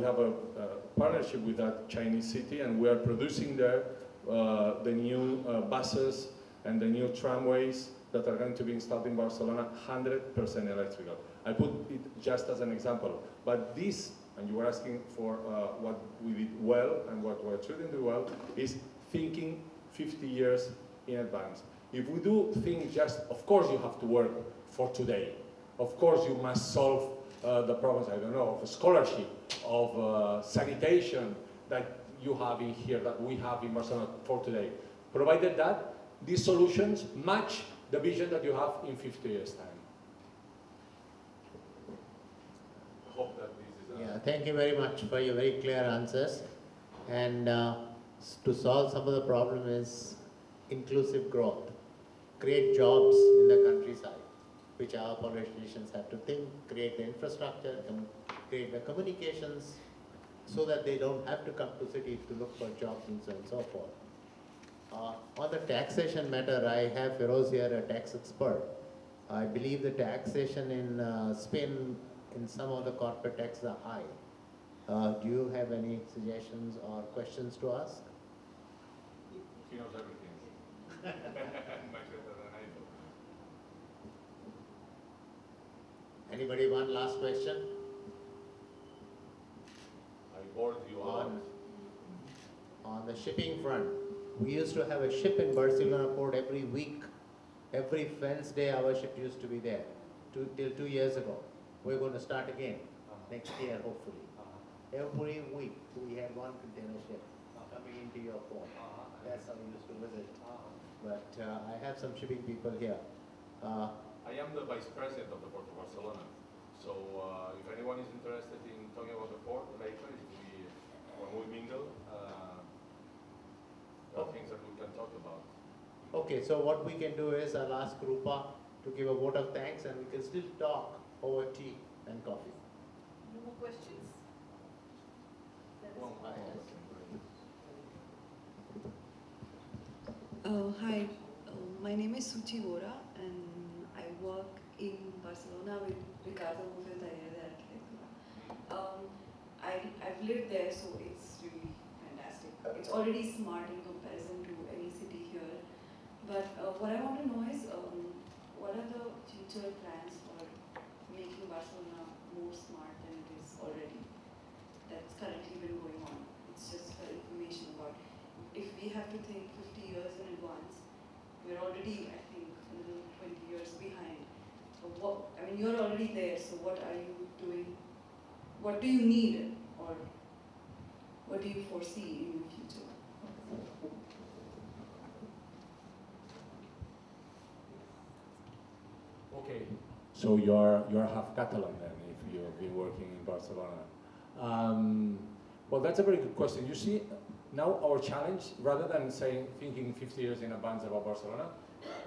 have a partnership with that Chinese city, and we are producing there the new buses and the new tramways that are going to be installed in Barcelona, 100% electrical. I put it just as an example, but this, and you were asking for what we did well and what we're trying to do well, is thinking 50 years in advance. If we do things just, of course you have to work for today. Of course you must solve the problems, I don't know, of scholarship, of sanitation that you have in here, that we have in Barcelona for today. Provided that these solutions match the vision that you have in 50 years' time. I hope that this is Yeah, thank you very much for your very clear answers. And to solve some of the problem is inclusive growth. Create jobs in the countryside, which our politicians have to think, create the infrastructure, create the communications, so that they don't have to come to cities to look for jobs and so on and so forth. On the taxation matter, I have Feroz here, a tax expert. I believe the taxation in Spain, in some of the corporate taxes are high. Do you have any suggestions or questions to ask? He knows everything. Much better than I do. Anybody, one last question? I bored you on the shipping front. We used to have a ship in Barcelona port every week. Every Wednesday our ship used to be there, till 2 years ago. We're going to start again next year, hopefully. Every week we had one container ship coming into your port. That's how we used to visit. But I have some shipping people here. I am the vice president of the Port of Barcelona. So if anyone is interested in talking about the port later, when we mingle, there are things that we can talk about. Okay, so what we can do is I'll ask Rupa to give a vote of thanks, and we can still talk over tea and coffee. No more questions? Hi, my name is Suchi Vora, and I work in Barcelona with Ricardo Musa, the architect. I've lived there, so it's really fantastic. It's already smart in comparison to any city here. But what I want to know is, what are the future plans for making Barcelona more smart than it is already? That's currently been going on. It's just for information about, if we have to think 50 years in advance, we're already, I think, a little 20 years behind. I mean, you're already there, so what are you doing? What do you need, or what do you foresee in the future? Okay, so you're half Catalan then, if you've been working in Barcelona. Well, that's a very good question. You see, now our challenge, rather than thinking 50 years in advance about Barcelona,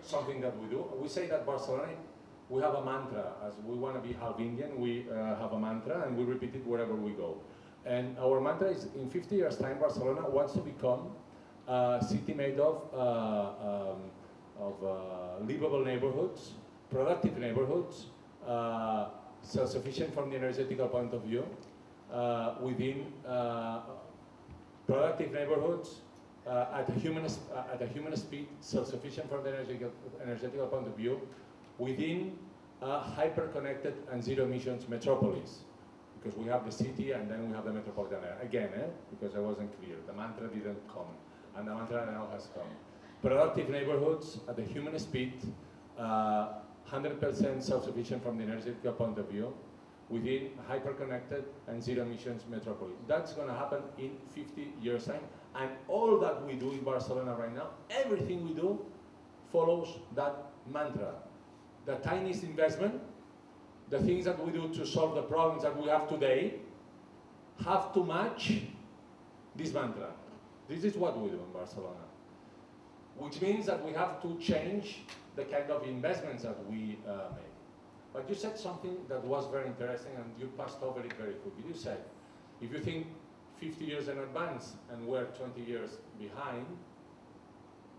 something that we do, we say that Barcelona, we have a mantra. As we want to be half Indian, we have a mantra and we repeat it wherever we go. And our mantra is, in 50 years' time, Barcelona wants to become a city made of livable neighborhoods, productive neighborhoods, self-sufficient from the energetical point of view, within productive neighborhoods, at a human speed, self-sufficient from the energetical point of view, within a hyper-connected and zero-emissions metropolis. Because we have the city and then we have the metropolitan area. Again, because I wasn't clear, the mantra didn't come, and the mantra now has come. Productive neighborhoods at the human speed, 100% self-sufficient from the energetical point of view, within hyper-connected and zero-emissions metropolis. That's going to happen in 50 years' time. And all that we do in Barcelona right now, everything we do follows that mantra. The tiniest investment, the things that we do to solve the problems that we have today, have to match this mantra. This is what we do in Barcelona. Which means that we have to change the kind of investments that we make. But you said something that was very interesting, and you passed over it very quickly. You said, if you think 50 years in advance and we're 20 years behind,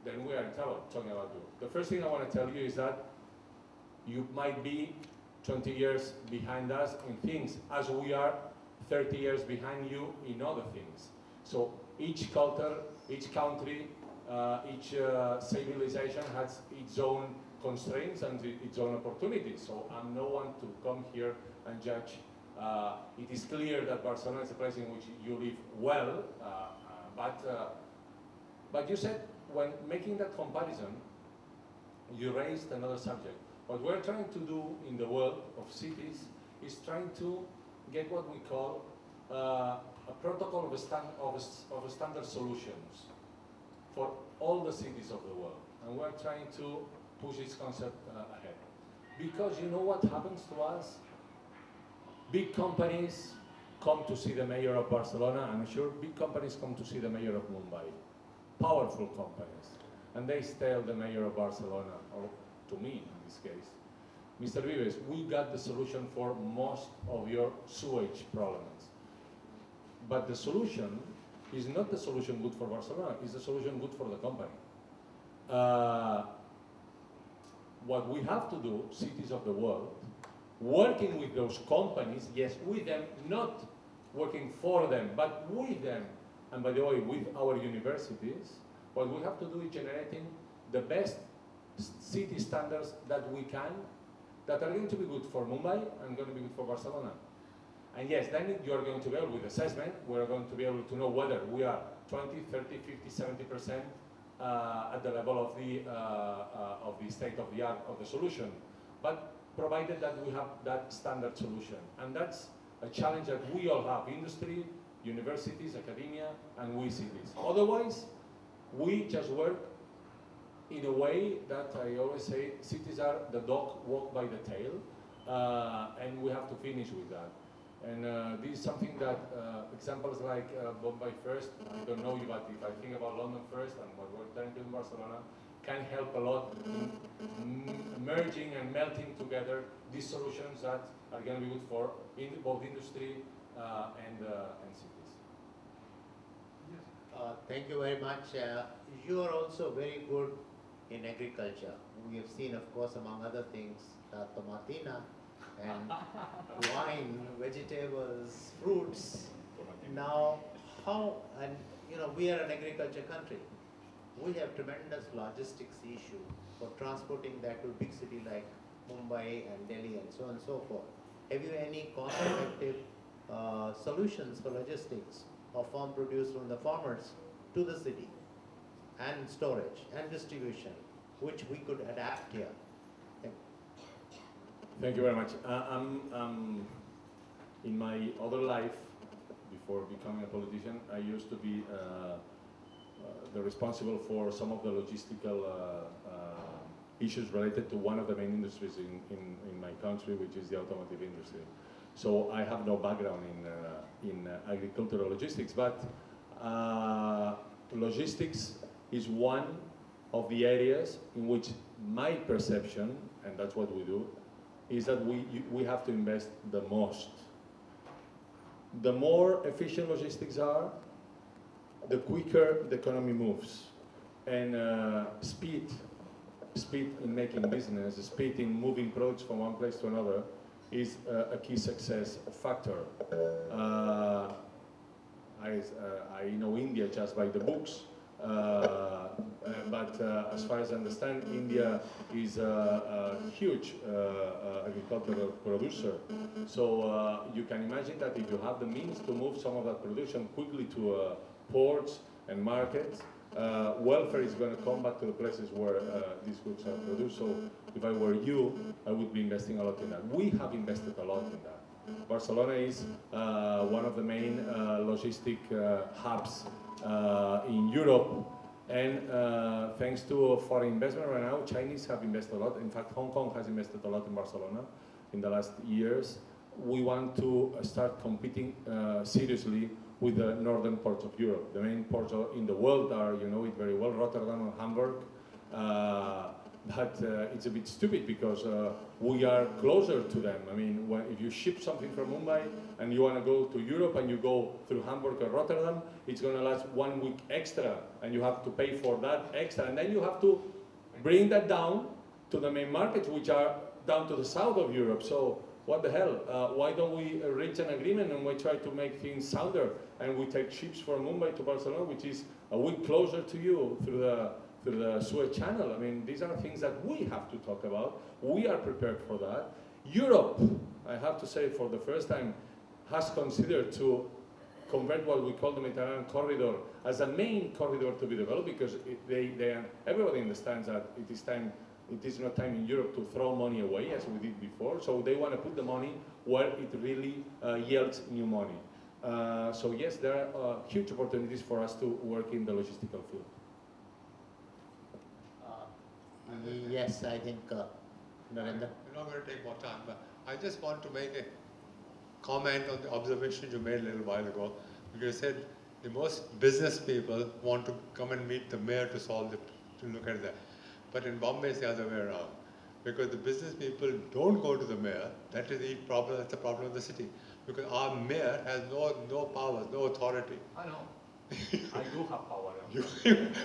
then we are in trouble talking about you. The first thing I want to tell you is that you might be 20 years behind us in things, as we are 30 years behind you in other things. So each culture, each country, each civilization has its own constraints and its own opportunities. So I'm no one to come here and judge. It is clear that Barcelona is a place in which you live well, but you said when making that comparison, you raised another subject. What we're trying to do in the world of cities is trying to get what we call a protocol of standard solutions for all the cities of the world. And we're trying to push this concept ahead. Because you know what happens to us? Big companies come to see the mayor of Barcelona, and I'm sure big companies come to see the mayor of Mumbai. Powerful companies. And they tell the mayor of Barcelona, or to me in this case, Mr. Vives, we got the solution for most of your sewage problems. But the solution is not the solution good for Barcelona, it's the solution good for the company. What we have to do, cities of the world, working with those companies, yes, with them, not working for them, but with them, and by the way, with our universities, what we have to do is generating the best city standards that we can, that are going to be good for Mumbai and going to be good for Barcelona. And yes, then you are going to be able, with assessment, we are going to be able to know whether we are 20, 30, 50, 70% at the level of the state of the art of the solution. But provided that we have that standard solution. And that's a challenge that we all have, industry, universities, academia, and we cities. Otherwise, we just work in a way that I always say, cities are the dog walk by the tail, and we have to finish with that. And this is something that examples like Bombay First, I don't know you, but if I think about London First and what we're trying to do in Barcelona, can help a lot in merging and melting together these solutions that are going to be good for both industry and cities. Thank you very much. You are also very good in agriculture. We have seen, of course, among other things, tomatina and wine, vegetables, fruits. Now, we are an agriculture country. We have tremendous logistics issue for transporting that to a big city like Mumbai and Delhi and so on and so forth. Have you any cost-effective solutions for logistics of farm produce from the farmers to the city, and storage and distribution, which we could adapt here? Thank you very much. In my other life, before becoming a politician, I used to be the responsible for some of the logistical issues related to one of the main industries in my country, which is the automotive industry. So I have no background in agricultural logistics, but logistics is one of the areas in which my perception, and that's what we do, is that we have to invest the most. The more efficient logistics are, the quicker the economy moves. And speed in making business, speed in moving products from one place to another is a key success factor. I know India just by the books, but as far as I understand, India is a huge agricultural producer. So you can imagine that if you have the means to move some of that production quickly to ports and markets, welfare is going to come back to the places where these goods are produced. So if I were you, I would be investing a lot in that. We have invested a lot in that. Barcelona is one of the main logistic hubs in Europe, and thanks to foreign investment right now, Chinese have invested a lot. In fact, Hong Kong has invested a lot in Barcelona in the last years. We want to start competing seriously with the northern ports of Europe. The main ports in the world are, you know it very well, Rotterdam and Hamburg. But it's a bit stupid because we are closer to them. I mean, if you ship something from Mumbai and you want to go to Europe and you go through Hamburg or Rotterdam, it's going to last 1 week extra and you have to pay for that extra. And then you have to bring that down to the main markets, which are down to the south of Europe. So what the hell? Why don't we reach an agreement and we try to make things sounder and we take ships from Mumbai to Barcelona, which is a week closer to you through the Suez Channel. I mean, these are things that we have to talk about. We are prepared for that. Europe, I have to say, for the first time, has considered to convert what we call the Mediterranean corridor as a main corridor to be developed, because everybody understands that it is not time in Europe to throw money away as we did before. So they want to put the money where it really yields new money. So yes, there are huge opportunities for us to work in the logistical field. Yes, I think Narendra. We're not going to take more time, but I just want to make a comment on the observation you made a little while ago. You said the most business people want to come and meet the mayor to look at that. But in Bombay, it's the other way around. Because the business people don't go to the mayor. That is the problem. That's the problem of the city. Because our mayor has no powers, no authority. I know. I do have power.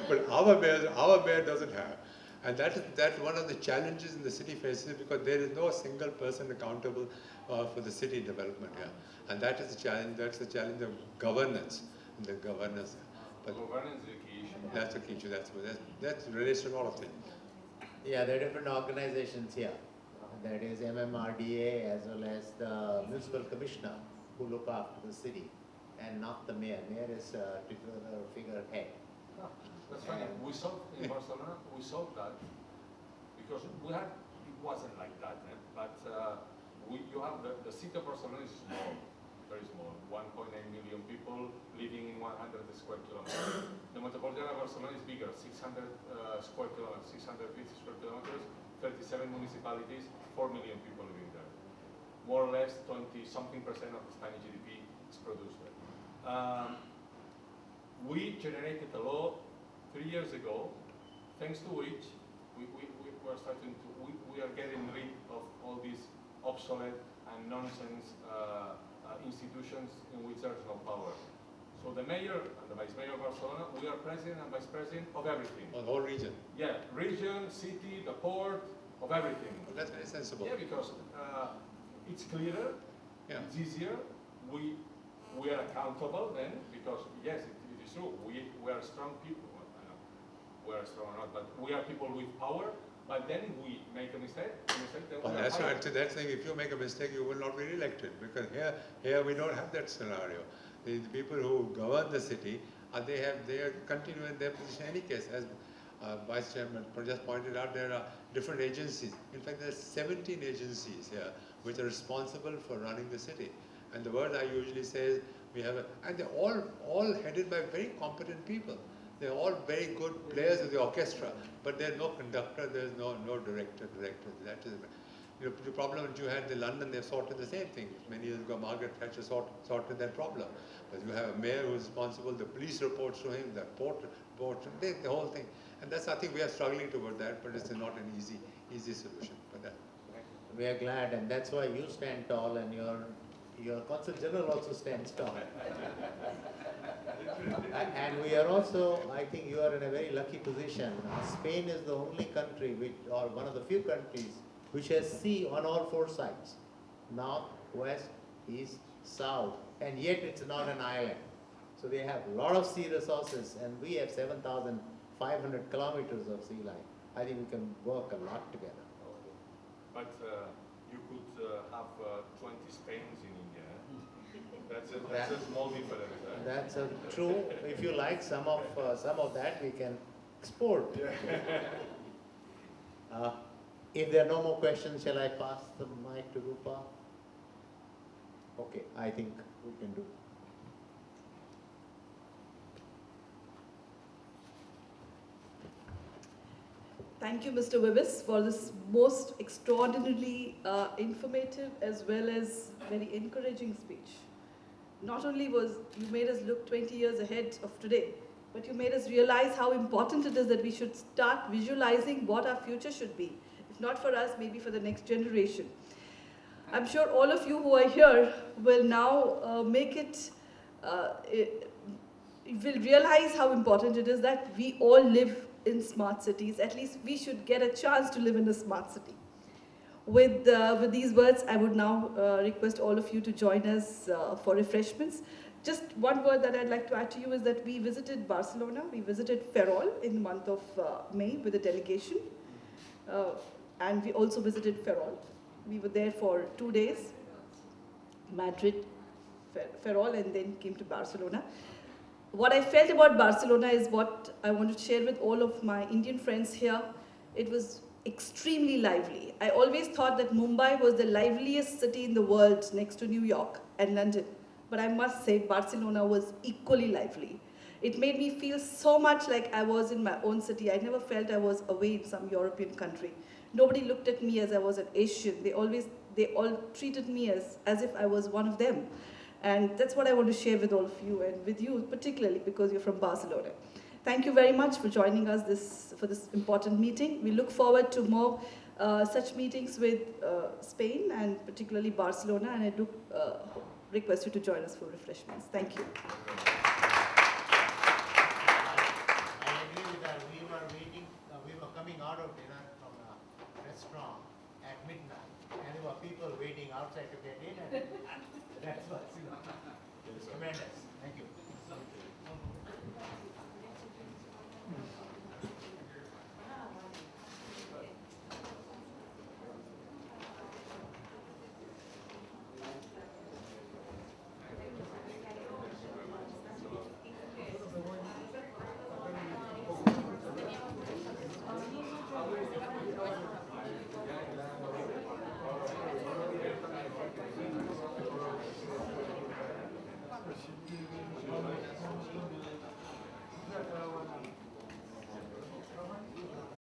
But our mayor doesn't have. And that's one of the challenges in the city faces, because there is no single person accountable for the city development here. And that is the challenge. That's the challenge of governance. And the governance. But governance is the key issue. That's the key issue. That relates to a lot of things. Yeah, there are different organizations here. That is MMRDA as well as the municipal commissioner who look after the city, and not the mayor. Mayor is a figurehead. That's funny. We solved in Barcelona. We solved that because it wasn't like that. But you have the city of Barcelona is small, very small. 1.8 million people living in 100 square kilometers. The metropolitan of Barcelona is bigger, 600 square kilometers, 650 square kilometers, 37 municipalities, 4 million people living there. More or less 20-something% of the Spanish GDP is produced there. We generated a law 3 years ago, thanks to which we are getting rid of all these obsolete and nonsense institutions in which there is no power. So the mayor and the vice mayor of Barcelona, we are president and vice president of everything. Of the whole region. Yeah, region, city, the port, of everything. Well, that's very sensible. Yeah, because it's clearer, it's easier. We are accountable then, because yes, it is true. We are strong people. We are strong or not, but we are people with power. But then we make a mistake. Well, that's right. So that's saying if you make a mistake, you will not be elected, because here we don't have that scenario. The people who govern the city, they are continuing their position in any case. As Vice Chairman just pointed out, there are different agencies. In fact, there are 17 agencies here which are responsible for running the city. And the word I usually say is we have, and they're all headed by very competent people. They're all very good players of the orchestra, but there's no conductor, there's no director. That is, the problem that you had in London, they've sorted the same thing. Many years ago, Margaret Thatcher sorted that problem. But you have a mayor who's responsible, the police reports to him, the port, the whole thing. And that's, I think we are struggling toward that, but it's not an easy solution for that. We are glad, and that's why you stand tall, and your Consul General also stands tall. And we are also, I think you are in a very lucky position. Spain is the only country, or one of the few countries, which has sea on all four sides. North, west, east, south, and yet it's not an island. So they have a lot of sea resources, and we have 7,500 kilometers of sea line. I think we can work a lot together. But you could have 20 Spains in India. That's a small difference. That's true. If you like some of that, we can export. If there are no more questions, shall I pass the mic to Rupa? Okay, I think we can do. Thank you, Mr. Wibis, for this most extraordinarily informative as well as very encouraging speech. Not only you made us look 20 years ahead of today, but you made us realize how important it is that we should start visualizing what our future should be. If not for us, maybe for the next generation. I'm sure all of you who are here will now will realize how important it is that we all live in smart cities. At least we should get a chance to live in a smart city. with these words, I would now request all of you to join us for refreshments. Just one word that I'd like to add to you is that we visited Barcelona, we visited Ferrol in the month of May with a delegation, and we also visited Ferrol. We were there for 2 days, Madrid, Ferrol, and then came to Barcelona. What I felt about Barcelona is what I want to share with all of my Indian friends here. It was extremely lively. I always thought that Mumbai was the liveliest city in the world next to New York and London. But I must say Barcelona was equally lively. It made me feel so much like I was in my own city. I never felt I was away in some European country. Nobody looked at me as I was an Asian. They all treated me as if I was one of them. And that's what I want to share with all of you, and with you particularly because you're from Barcelona. Thank you very much for joining us for this important meeting. We look forward to more such meetings with Spain and particularly Barcelona, and I do request you to join us for refreshments. Thank you. I agree with that. We were coming out of dinner from a restaurant at midnight, and there were people waiting outside to get in, and that was, tremendous. Thank you.